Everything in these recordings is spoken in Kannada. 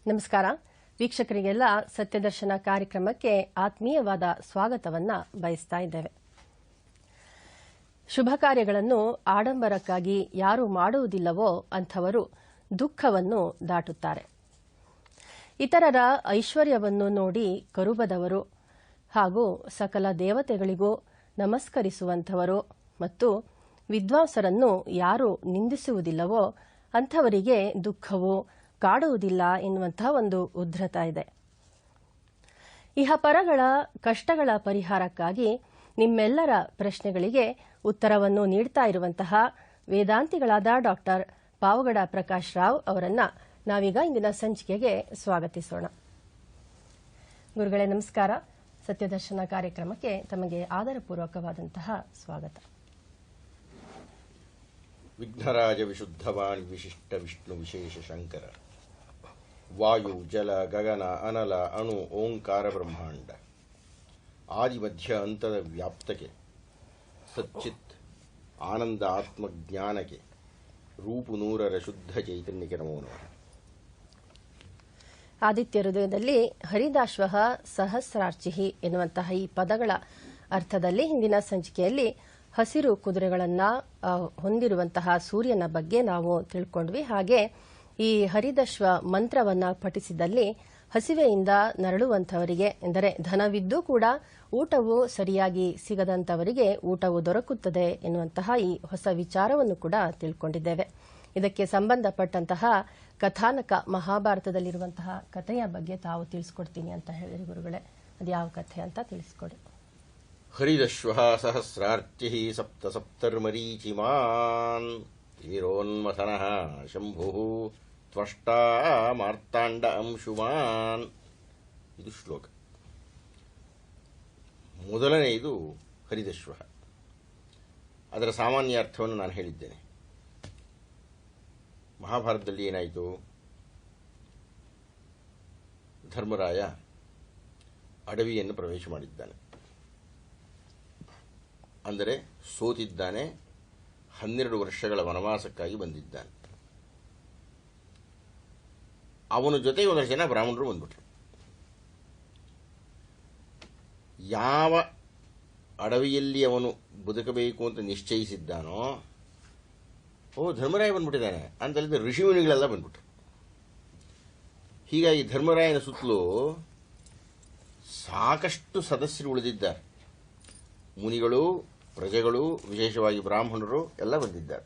ನಮಸ್ಕಾರ ವೀಕ್ಷಕರಿಗೆಲ್ಲ ಸತ್ಯದರ್ಶನ ಕಾರ್ಯಕ್ರಮಕ್ಕೆ ಆತ್ಮೀಯವಾದ ಸ್ವಾಗತವನ್ನ ಬಯಸ್ತಾ ಇದ್ದೇವೆ. ಶುಭ ಕಾರ್ಯಗಳನ್ನು ಆಡಂಬರಕ್ಕಾಗಿ ಯಾರು ಮಾಡುವುದಿಲ್ಲವೋ ಅಂಥವರು ದುಃಖವನ್ನು ದಾಟುತ್ತಾರೆ. ಇತರರ ಐಶ್ವರ್ಯವನ್ನು ನೋಡಿ ಕರುಬದವರು ಹಾಗೂ ಸಕಲ ದೇವತೆಗಳಿಗೂ ನಮಸ್ಕರಿಸುವಂಥವರು ಮತ್ತು ವಿದ್ವಾಂಸರನ್ನು ಯಾರು ನಿಂದಿಸುವುದಿಲ್ಲವೋ ಅಂಥವರಿಗೆ ದುಃಖವು ಕಾಡುವುದಿಲ್ಲ ಎನ್ನುವಂತಹ ಒಂದು ಉದ್ಧತ ಇದೆ. ಇಹಪರಗಳ ಕಷ್ಟಗಳ ಪರಿಹಾರಕ್ಕಾಗಿ ನಿಮ್ಮೆಲ್ಲರ ಪ್ರಶ್ನೆಗಳಿಗೆ ಉತ್ತರವನ್ನು ನೀಡ್ತಾ ಇರುವಂತಹ ವೇದಾಂತಿಗಳಾದ ಡಾಕ್ಟರ್ ಪಾವಗಡ ಪ್ರಕಾಶ್ ರಾವ್ ಅವರನ್ನ ನಾವೀಗ ಇಂದಿನ ಸಂಚಿಕೆಗೆ ಸ್ವಾಗತಿಸೋಣ. ಗುರುಗಳೇ ನಮಸ್ಕಾರ. ಸತ್ಯದರ್ಶನ ಕಾರ್ಯಕ್ರಮಕ್ಕೆ ತಮಗೆ ಆದರಪೂರ್ವಕವಾದಂತಹ ಸ್ವಾಗತ. ವಿಘ್ನರಾಜ ವಿಶುದ್ಧವಾಣಿ ವಿಶಿಷ್ಟ ವಿಷ್ಣು ವಿಶೇಷ ಶಂಕರ ವಾಯು ಜಲ ಗಗನ ಅನಲ ಅಣು ಓಂಕಾರ ಬ್ರಹ್ಮಾಂಡ ಆದಿ ಮಧ್ಯ ಅಂತದ ವ್ಯಾಪ್ತಕ್ಕೆ ಸಚ್ಚಿತ್ ಆನಂದ ಆತ್ಮಜ್ಞಾನಕ್ಕೆ ರೂಪು ನೂರರ ಶುದ್ಧ ಚೈತನ್ಯಕ್ಕೆ ನಮೋ ನಮಃ. ಆದಿತ್ಯ ಹೃದಯದಲ್ಲಿ ಹರಿದಾಶ್ವ ಸಹಸ್ರಾರ್ಚಿಹಿ ಎನ್ನುವಂತಹ ಈ ಪದಗಳ ಅರ್ಥದಲ್ಲಿ ಹಿಂದಿನ ಸಂಚಿಕೆಯಲ್ಲಿ ಹಸಿರು ಕುದುರೆಗಳನ್ನು ಹೊಂದಿರುವಂತಹ ಸೂರ್ಯನ ಬಗ್ಗೆ ನಾವು ತಿಳ್ಕೊಂಡ್ವಿ. ಹಾಗೆ ಈ ಹರಿದಶ್ವ ಮಂತ್ರವನ್ನ ಪಠಿಸಿದಲ್ಲಿ ಹಸಿವೆಯಿಂದ ನರಳುವಂಥವರಿಗೆ, ಎಂದರೆ ಧನವಿದ್ದೂ ಕೂಡ ಊಟವು ಸರಿಯಾಗಿ ಸಿಗದಂಥವರಿಗೆ ಊಟವು ದೊರಕುತ್ತದೆ ಎನ್ನುವಂತಹ ಈ ಹೊಸ ವಿಚಾರವನ್ನು ಕೂಡ ತಿಳ್ಕೊಂಡಿದ್ದೇವೆ. ಇದಕ್ಕೆ ಸಂಬಂಧಪಟ್ಟಂತಹ ಕಥಾನಕ ಮಹಾಭಾರತದಲ್ಲಿರುವಂತಹ ಕಥೆಯ ಬಗ್ಗೆ ತಾವು ತಿಳಿಸ್ಕೊಡ್ತೀನಿ ಅಂತ ಹೇಳಿರಿ ಗುರುಗಳೇ. ಅದು ಯಾವ ಕಥೆ ಅಂತ ತಿಳಿಸ್ಕೊಡಿ. ಹರಿದಶ್ವ ಸಹಸ್ರಾರ್ಚಿ ಸಪ್ತ ಸಪ್ತರ್ಮರೀಚಿಮಾನ್ ವೀರೋನ್ಮಥನಃ ಶಂಭು ತ್ವಷ್ಟಾ ಮಾರ್ತಾಂಡ ಅಂಶುಮಾನ್. ಇದು ಶ್ಲೋಕ. ಮೊದಲನೆಯದು ಹರಿದಶ್ವ. ಅದರ ಸಾಮಾನ್ಯ ಅರ್ಥವನ್ನು ನಾನು ಹೇಳಿದ್ದೇನೆ. ಮಹಾಭಾರತದಲ್ಲಿ ಏನಾಯಿತು? ಧರ್ಮರಾಯ ಅಡವಿಯನ್ನು ಪ್ರವೇಶ ಮಾಡಿದ್ದಾನೆ, ಅಂದರೆ ಸೋತಿದ್ದಾನೆ. 12 ವರ್ಷಗಳ ವನವಾಸಕ್ಕಾಗಿ ಬಂದಿದ್ದಾನೆ. ಅವನ ಜೊತೆಗೆ ಒಂದಷ್ಟು ಜನ ಬ್ರಾಹ್ಮಣರು ಬಂದ್ಬಿಟ್ರು. ಯಾವ ಅಡವಿಯಲ್ಲಿ ಅವನು ಬದುಕಬೇಕು ಅಂತ ನಿಶ್ಚಯಿಸಿದ್ದಾನೋ, ಧರ್ಮರಾಯ ಬಂದ್ಬಿಟ್ಟಿದ್ದಾನೆ ಅಂತಲ್ಲಿದ್ದ ಋಷಿಮುನಿಗಳೆಲ್ಲ ಬಂದ್ಬಿಟ್ರು. ಹೀಗಾಗಿ ಧರ್ಮರಾಯನ ಸುತ್ತಲೂ ಸಾಕಷ್ಟು ಸದಸ್ಯರು ಉಳಿದಿದ್ದಾರೆ. ಮುನಿಗಳು, ಪ್ರಜೆಗಳು, ವಿಶೇಷವಾಗಿ ಬ್ರಾಹ್ಮಣರು ಎಲ್ಲ ಬಂದಿದ್ದಾರೆ.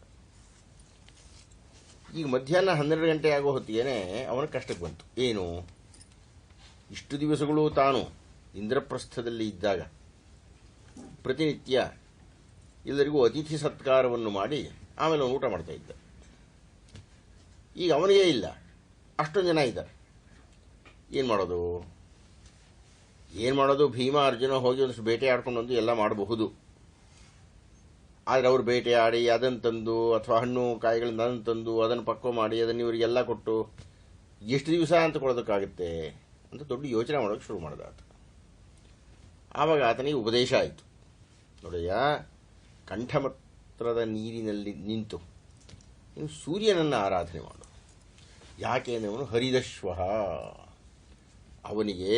ಈಗ ಮಧ್ಯಾಹ್ನ 12 ಗಂಟೆ ಆಗೋ ಹೊತ್ತಿಗೇನೆ ಅವನ ಕಷ್ಟಕ್ಕೆ ಬಂತು. ಏನು? ಇಷ್ಟು ದಿವಸಗಳು ತಾನು ಇಂದ್ರಪ್ರಸ್ಥದಲ್ಲಿ ಇದ್ದಾಗ ಪ್ರತಿನಿತ್ಯ ಎಲ್ಲರಿಗೂ ಅತಿಥಿ ಸತ್ಕಾರವನ್ನು ಮಾಡಿ ಆಮೇಲೆ ಅವನು ಊಟ ಮಾಡ್ತಾ ಇದ್ದ. ಈಗ ಅವನಿಗೇ ಇಲ್ಲ, ಅಷ್ಟೊಂದು ಜನ ಇದ್ದಾರೆ. ಏನು ಮಾಡೋದು? ಭೀಮ ಅರ್ಜುನ ಹೋಗಿ ಒಂದಷ್ಟು ಬೇಟೆ ಆಡ್ಕೊಂಡು ಬಂದು ಎಲ್ಲ ಮಾಡಬಹುದು. ಆದರೆ ಅವರು ಬೇಟೆ ಆಡಿ ಅದನ್ನು ತಂದು, ಅಥವಾ ಹಣ್ಣು ಕಾಯಿಗಳನ್ನ ಅದನ್ನು ತಂದು ಅದನ್ನು ಪಕ್ವ ಮಾಡಿ ಅದನ್ನು ಇವರಿಗೆಲ್ಲ ಕೊಟ್ಟು ಎಷ್ಟು ದಿವಸ ಅಂತ ಕೊಡೋದಕ್ಕಾಗುತ್ತೆ ಅಂತ ದೊಡ್ಡ ಯೋಚನೆ ಮಾಡೋಕ್ಕೆ ಶುರು ಮಾಡಿದ ಆತ. ಆವಾಗ ಆತನಿಗೆ ಉಪದೇಶ ಆಯಿತು. ನೋಡಯ್ಯ, ಕಂಠಮತ್ರದ ನೀರಿನಲ್ಲಿ ನಿಂತು ನೀನು ಸೂರ್ಯನನ್ನು ಆರಾಧನೆ ಮಾಡು. ಯಾಕೆ ಅಂದರೆ ಅವನು ಹರಿದಶ್ವ, ಅವನಿಗೆ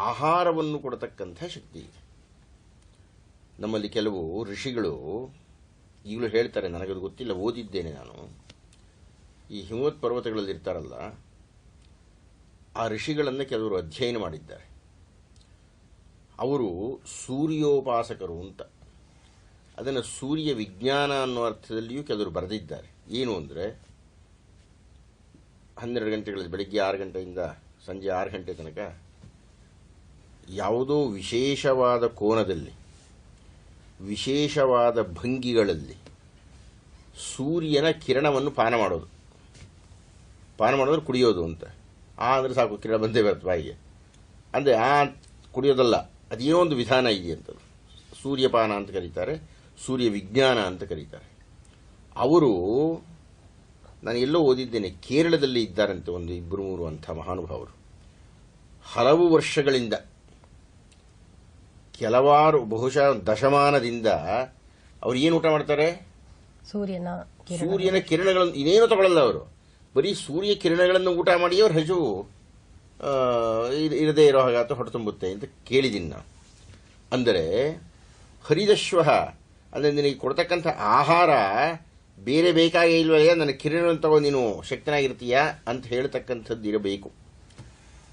ಆಹಾರವನ್ನು ಕೊಡತಕ್ಕಂಥ ಶಕ್ತಿ ಇದೆ. ನಮ್ಮಲ್ಲಿ ಕೆಲವು ಋಷಿಗಳು ಈಗಲೂ ಹೇಳ್ತಾರೆ, ನನಗದು ಗೊತ್ತಿಲ್ಲ, ಓದಿದ್ದೇನೆ ನಾನು. ಈ ಹಿಮವತ್ ಪರ್ವತಗಳಲ್ಲಿ ಇರ್ತಾರಲ್ಲ, ಆ ಋಷಿಗಳನ್ನು ಕೆಲವರು ಅಧ್ಯಯನ ಮಾಡಿದ್ದಾರೆ. ಅವರು ಸೂರ್ಯೋಪಾಸಕರು ಅಂತ. ಅದನ್ನು ಸೂರ್ಯ ವಿಜ್ಞಾನ ಅನ್ನೋ ಅರ್ಥದಲ್ಲಿಯೂ ಕೆಲವರು ಬರೆದಿದ್ದಾರೆ. ಏನು ಅಂದರೆ 12 ಗಂಟೆಗಳಲ್ಲಿ, ಬೆಳಗ್ಗೆ 6 ಗಂಟೆಯಿಂದ ಸಂಜೆ 6 ಗಂಟೆ ತನಕ ಯಾವುದೋ ವಿಶೇಷವಾದ ಕೋನದಲ್ಲಿ, ವಿಶೇಷವಾದ ಭಂಗಿಗಳಲ್ಲಿ ಸೂರ್ಯನ ಕಿರಣವನ್ನು ಪಾನ ಮಾಡೋದು ಕುಡಿಯೋದು ಅಂತ. ಅಂದರೆ ಸಾಕು, ಕಿರಣ ಬಂದೇ ಬರುತ್ತೆ ಬಾಯಿಗೆ. ಅಂದರೆ ಕುಡಿಯೋದಲ್ಲ, ಅದೇನೋ ಒಂದು ವಿಧಾನ ಇದೆಯಂತದ್ದು. ಸೂರ್ಯಪಾನ ಅಂತ ಕರೀತಾರೆ, ಸೂರ್ಯ ವಿಜ್ಞಾನ ಅಂತ ಕರೀತಾರೆ. ಅವರು, ನಾನು ಎಲ್ಲೋ ಓದಿದ್ದೇನೆ, ಕೇರಳದಲ್ಲಿ ಇದ್ದಾರಂತೆ ಒಂದು 2-3 ಅಂಥ ಮಹಾನುಭಾವರು. ಹಲವು ವರ್ಷಗಳಿಂದ, ಕೆಲವಾರು ಬಹುಶಃ ದಶಮಾನದಿಂದ ಅವ್ರು ಏನು ಊಟ ಮಾಡ್ತಾರೆ? ಸೂರ್ಯನ ಕಿರಣಗಳನ್ನು ಇನ್ನೇನು ತಗೊಳ್ಳಲ್ಲ ಅವರು. ಬರೀ ಸೂರ್ಯ ಕಿರಣಗಳನ್ನು ಊಟ ಮಾಡಿ ಅವ್ರ ಹಸಿವು ಇರದೇ ಇರೋ ಹಾಗಾತ ಹೊಟ್ಟೆ ತುಂಬುತ್ತೆ ಅಂತ ಕೇಳಿದ್ದೀನಿ ನಾನು. ಅಂದರೆ ಹರಿದಶ್ವ ಅಂದರೆ ನಿನಗೆ ಕೊಡ್ತಕ್ಕಂಥ ಆಹಾರ ಬೇರೆ ಬೇಕಾಗೇ ಇಲ್ವಯ್ಯ, ನನ್ನ ಕಿರಣವನ್ನು ತಗೊಂಡು ನೀನು ಶಕ್ತನಾಗಿರ್ತೀಯಾ ಅಂತ ಹೇಳ್ತಕ್ಕಂಥದ್ದು ಇರಬೇಕು.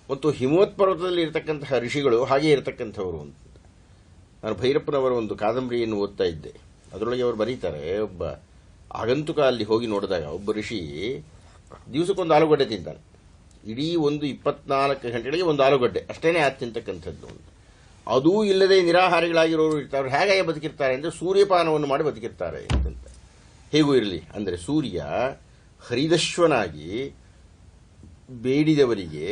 ಮತ್ತು ಹಿಮೋತ್ಪರ್ವತದಲ್ಲಿ ಇರತಕ್ಕಂತಹ ಋಷಿಗಳು ಹಾಗೇ ಇರತಕ್ಕಂಥವರು ಅಂತ. ನಾನು ಭೈರಪ್ಪನವರ ಒಂದು ಕಾದಂಬರಿಯನ್ನು ಓದ್ತಾ ಇದ್ದೆ. ಅದರೊಳಗೆ ಅವರು ಬರೀತಾರೆ, ಒಬ್ಬ ಆಗಂತುಕ ಅಲ್ಲಿ ಹೋಗಿ ನೋಡಿದಾಗ ಒಬ್ಬ ಋಷಿ ದಿವಸಕ್ಕೊಂದು ಆಲೂಗಡ್ಡೆ ತಿಂತಾನೆ. ಇಡೀ ಒಂದು 24 ಗಂಟೆಗಳಿಗೆ ಒಂದು ಆಲೂಗಡ್ಡೆ ಅಷ್ಟೇನೆ ಆದ ತಿಂತಕ್ಕಂಥದ್ದು ಅಂತ. ಅದೂ ಇಲ್ಲದೆ ನಿರಾಹಾರಿಗಳಾಗಿರೋರು ಇರ್ತಾರೆ. ಹೇಗೆ ಬದುಕಿರ್ತಾರೆ ಅಂದರೆ ಸೂರ್ಯಪಾನವನ್ನು ಮಾಡಿ ಬದುಕಿರ್ತಾರೆ ಅಂತಂತ. ಹೇಗೂ ಇರಲಿ ಅಂದರೆ ಸೂರ್ಯ ಹರಿದಶ್ವನಾಗಿ ಬೇಡಿದವರಿಗೆ,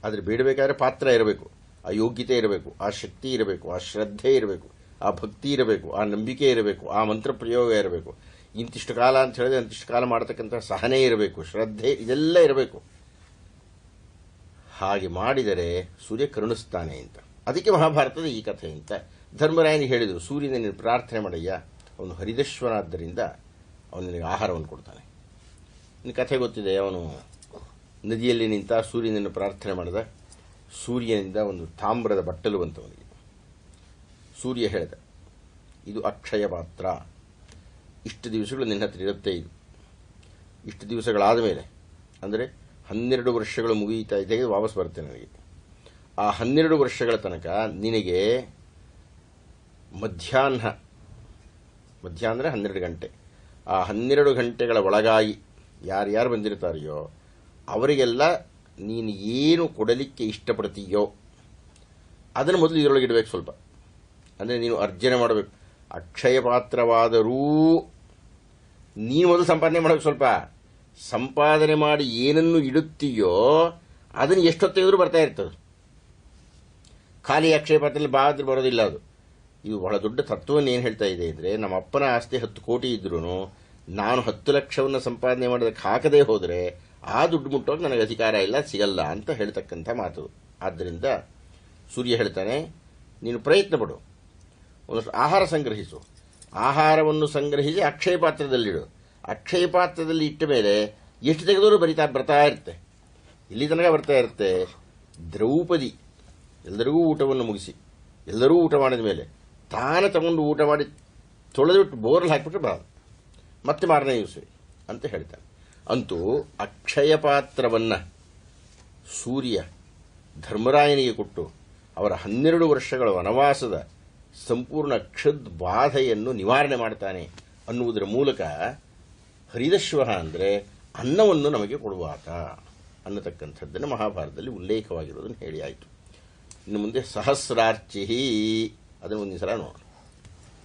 ಆದರೆ ಬೇಡಬೇಕಾದ್ರೆ ಪಾತ್ರ ಇರಬೇಕು, ಆ ಯೋಗ್ಯತೆ ಇರಬೇಕು, ಆ ಶಕ್ತಿ ಇರಬೇಕು, ಆ ಶ್ರದ್ಧೆ ಇರಬೇಕು, ಆ ಭಕ್ತಿ ಇರಬೇಕು, ಆ ನಂಬಿಕೆ ಇರಬೇಕು, ಆ ಮಂತ್ರ ಪ್ರಯೋಗ ಇರಬೇಕು, ಇಂತಿಷ್ಟು ಕಾಲ ಅಂತ ಹೇಳಿದ್ರೆ ಅಂತಿಷ್ಟು ಕಾಲ ಮಾಡತಕ್ಕಂಥ ಸಹನೆ ಇರಬೇಕು, ಶ್ರದ್ಧೆ, ಇದೆಲ್ಲ ಇರಬೇಕು. ಹಾಗೆ ಮಾಡಿದರೆ ಸೂರ್ಯ ಕರುಣಿಸ್ತಾನೆ ಅಂತ. ಅದಕ್ಕೆ ಮಹಾಭಾರತದ ಈ ಕಥೆ ಅಂತ ಧರ್ಮರಾಯನಿಗೆ ಹೇಳಿದರು, ಸೂರ್ಯನ ನೀನು ಪ್ರಾರ್ಥನೆ ಮಾಡಯ್ಯ, ಅವನು ಹರಿದಶ್ವನಾದ್ದರಿಂದ ಅವನು ನಿನಗೆ ಆಹಾರವನ್ನು ಕೊಡ್ತಾನೆ. ನಿನ್ನ ಕಥೆ ಗೊತ್ತಿದೆ, ಅವನು ನದಿಯಲ್ಲಿ ನಿಂತ ಸೂರ್ಯನನ್ನು ಪ್ರಾರ್ಥನೆ ಮಾಡಿದ. ಸೂರ್ಯನಿಂದ ಒಂದು ತಾಮ್ರದ ಬಟ್ಟಲು ಬಂತವನಿಗೆ. ಸೂರ್ಯ ಹೇಳಿದ, ಇದು ಅಕ್ಷಯ ಪಾತ್ರ, ಇಷ್ಟು ದಿವಸಗಳು ನಿನ್ನ ಹತ್ರ ಇರುತ್ತೆ. ಇದು ಇಷ್ಟು ದಿವಸಗಳಾದ ಮೇಲೆ ಅಂದರೆ 12 ವರ್ಷಗಳು ಮುಗಿಯುತ್ತಾ ಇದ್ದಾಗ ವಾಪಸ್ ಬರುತ್ತೆ ನನಗೆ. ಆ 12 ವರ್ಷಗಳ ತನಕ ನಿನಗೆ ಮಧ್ಯಾಹ್ನ ಅಂದರೆ 12 ಗಂಟೆ, ಆ 12 ಗಂಟೆಗಳ ಒಳಗಾಗಿ ಯಾರ್ಯಾರು ಬಂದಿರ್ತಾರೆಯೋ ಅವರಿಗೆಲ್ಲ ನೀನು ಏನು ಕೊಡಲಿಕ್ಕೆ ಇಷ್ಟಪಡ್ತೀಯೋ ಅದನ್ನು ಮೊದಲು ಇದರೊಳಗೆ ಇಡಬೇಕು. ಸ್ವಲ್ಪ ಅಂದರೆ ನೀನು ಅರ್ಜನೆ ಮಾಡಬೇಕು. ಅಕ್ಷಯ ಪಾತ್ರವಾದರೂ ನೀನು ಮೊದಲು ಸಂಪಾದನೆ ಮಾಡಬೇಕು. ಸ್ವಲ್ಪ ಸಂಪಾದನೆ ಮಾಡಿ ಏನನ್ನು ಇಡುತ್ತೀಯೋ ಅದನ್ನು ಎಷ್ಟೊತ್ತಿದ್ರೂ ಬರ್ತಾ ಇರ್ತದೆ. ಖಾಲಿ ಅಕ್ಷಯ ಪಾತ್ರದಲ್ಲಿ ಬಾದ್ರೆ ಬರೋದಿಲ್ಲ ಅದು. ಇದು ಬಹಳ ದೊಡ್ಡ ತತ್ವವನ್ನು ಏನು ಹೇಳ್ತಾ ಇದೆ ಅಂದರೆ, ನಮ್ಮ ಅಪ್ಪನ ಆಸ್ತಿ 10 ಕೋಟಿ ಇದ್ರೂ ನಾನು 10 ಲಕ್ಷವನ್ನು ಸಂಪಾದನೆ ಮಾಡೋದಕ್ಕೆ ಹಾಕದೇ ಹೋದರೆ ಆ ದುಡ್ಡು ಮುಟ್ಟೋಕೆ ನನಗೆ ಅಧಿಕಾರ ಇಲ್ಲ, ಸಿಗಲ್ಲ ಅಂತ ಹೇಳ್ತಕ್ಕಂಥ ಮಾತು. ಆದ್ದರಿಂದ ಸೂರ್ಯ ಹೇಳ್ತಾನೆ, ನೀನು ಪ್ರಯತ್ನ ಪಡು, ಒಂದಷ್ಟು ಆಹಾರ ಸಂಗ್ರಹಿಸು. ಆಹಾರವನ್ನು ಸಂಗ್ರಹಿಸಿ ಅಕ್ಷಯ ಪಾತ್ರದಲ್ಲಿಡು. ಅಕ್ಷಯ ಪಾತ್ರದಲ್ಲಿ ಇಟ್ಟ ಮೇಲೆ ಎಷ್ಟು ತೆಗೆದರೂ ಬರ್ತಾ ಇರುತ್ತೆ. ಇಲ್ಲಿ ತನಕ ಬರ್ತಾ ಇರುತ್ತೆ. ದ್ರೌಪದಿ ಎಲ್ಲರಿಗೂ ಊಟವನ್ನು ಮುಗಿಸಿ ಎಲ್ಲರೂ ಊಟ ಮಾಡಿದ ಮೇಲೆ ತಾನು ತಗೊಂಡು ಊಟ ಮಾಡಿ ತೊಳೆದುಬಿಟ್ಟು ಬೋರಲ್ಲಿ ಹಾಕಿಬಿಟ್ರೆ ಬರಲ್ಲ, ಮತ್ತೆ ಮಾರನೇ ದಿವಸ ಅಂತ ಹೇಳ್ತಾನೆ. ಅಂತೂ ಅಕ್ಷಯ ಪಾತ್ರವನ್ನು ಸೂರ್ಯ ಧರ್ಮರಾಯನಿಗೆ ಕೊಟ್ಟು ಅವರ 12 ವರ್ಷಗಳ ವನವಾಸದ ಸಂಪೂರ್ಣ ಕ್ಷುದ್ ಬಾಧೆಯನ್ನು ನಿವಾರಣೆ ಮಾಡ್ತಾನೆ ಅನ್ನುವುದರ ಮೂಲಕ ಹರಿದಶ್ವ ಅಂದರೆ ಅನ್ನವನ್ನು ನಮಗೆ ಕೊಡುವಾತ ಅನ್ನತಕ್ಕಂಥದ್ದನ್ನು ಮಹಾಭಾರತದಲ್ಲಿ ಉಲ್ಲೇಖವಾಗಿರೋದನ್ನು ಹೇಳಿ ಆಯಿತು. ಇನ್ನು ಮುಂದೆ ಸಹಸ್ರಾರ್ಚಿ, ಅದನ್ನು ಒಂದಿನ ಸಲ ನೋಡೋಣ.